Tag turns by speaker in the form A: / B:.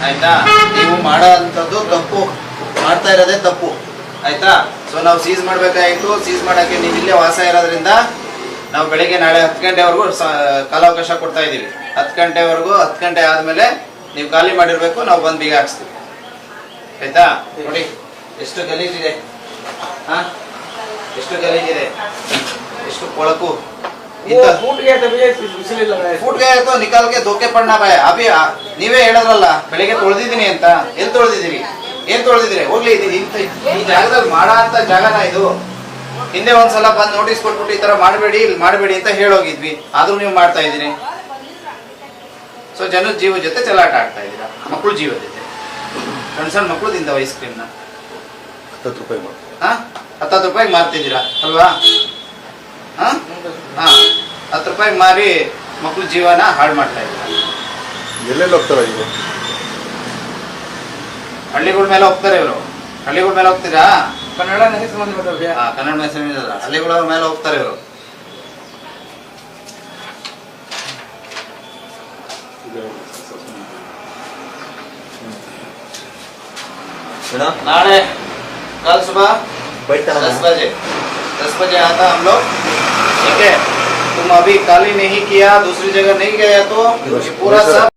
A: ಆಯ್ತಾ. ನೀವು ಮಾಡೋ ಅಂಥದ್ದು ತಪ್ಪು, ಮಾಡ್ತಾ ಇರೋದೇ ತಪ್ಪು ಆಯ್ತಾ. ಸೊ ನಾವು ಸೀಸ್ ಮಾಡಬೇಕಾಯಿತು. ಸೀಸ್ ಮಾಡೋಕ್ಕೆ ನೀವು ಇಲ್ಲೇ ವಾಸ ಇರೋದ್ರಿಂದ ನಾವು ಬೆಳಿಗ್ಗೆ ನಾಳೆ 10 ಗಂಟೆವರೆಗೂ ಕಾಲಾವಕಾಶ ಕೊಡ್ತಾ ಇದ್ದೀವಿ. 10 ಗಂಟೆವರೆಗೂ, 10 ಗಂಟೆ ಆದಮೇಲೆ ನೀವು ಖಾಲಿ ಮಾಡಿರಬೇಕು. ನಾವು ಬಂದು ಬೀಗ ಹಾಕ್ಸ್ತೀವಿ ಆಯ್ತಾ. ನೋಡಿ ಎಷ್ಟು ಗಲೀಜಿದೆ, ಹಾಂ, ಎಷ್ಟು ಗಲೀಜಿದೆ, ಎಷ್ಟು ಕೊಳಕು. फूट गया तो निकाल के धोके पड़ना भाई. अभी ನೀವೇ ಹೇಳಿದ್ರಲ್ಲ ಬೆಳಿಗ್ಗೆ ತೊಳೆದಿದ್ದೀನಿ ಅಂತ. ಎಲ್ಲಿ ತೊಳೆದಿದ್ದೀರಿ, ಏನ್ ತೊಳೆದಿದ್ದೀರಿ? ಹೋಗ್ಲಿ, ಈ ಜಾಗದಲ್ಲಿ ಮಾಡೋ ಅಂತ ಜಾಗನ ಇದು. ಹಿಂದೆ ಒಂದ್ಸಲ ಬಂದು ನೋಟಿಸ್ ಕೊಟ್ಬಿಟ್ಟು ಈ ತರ ಮಾಡಬೇಡಿ, ಇಲ್ಲಿ ಮಾಡಬೇಡಿ ಅಂತ ಹೇಳೋಗಿದ್ವಿ. ಆದ್ರೂ ನೀವು ಮಾಡ್ತಾ ಇದ್ದೀರಿ. ಸೊ ಜನದ ಜೀವ ಜೊತೆ ಚೆಲ್ಲಾಟ ಆಡ್ತಾ ಇದ್ದೀರಾ, ಮಕ್ಕಳು ಜೀವ ಜೊತೆ. ಸಣ್ಣ ಸಣ್ಣ ಮಕ್ಕಳು ತಿಂತಾವ ಐಸ್ ಕ್ರೀಮ್ನ.
B: 10 ರೂಪಾಯಿ
A: 10 ರೂಪಾಯಿಗೆ ಮಾರ್ತಿದ್ದೀರಾ ಅಲ್ವಾ? 10 ರೂಪಾಯಿಗೆ ಮಾರಿ ಮಕ್ಕಳು ಜೀವನ ಹಾಳು ಮಾಡ್ತಾ ಇದ್ದೀರಾ.
B: ಎಲ್ಲೆಲ್ಲಿ ಹೋಗ್ತಾರ ಈಗ?
A: ಹಳ್ಳಿಗಳ ಮೇಲೆ ಹೋಗ್ತಾರೆ ಇವರು. ಹಳ್ಳಿಗಳ ಮೇಲೆ ಹೋಗ್ತೀರಾ?
C: ಕನ್ನಡ
A: ಕನ್ನಡ ಹಳ್ಳಿಗಳ ಮೇಲೆ ಹೋಗ್ತಾರೆ ಇವರು. नाड़े कल सुबह 10 बजे आता हम लोग, ठीक है. तुम अभी खाली नहीं किया, दूसरी जगह नहीं गया तो पूरा सब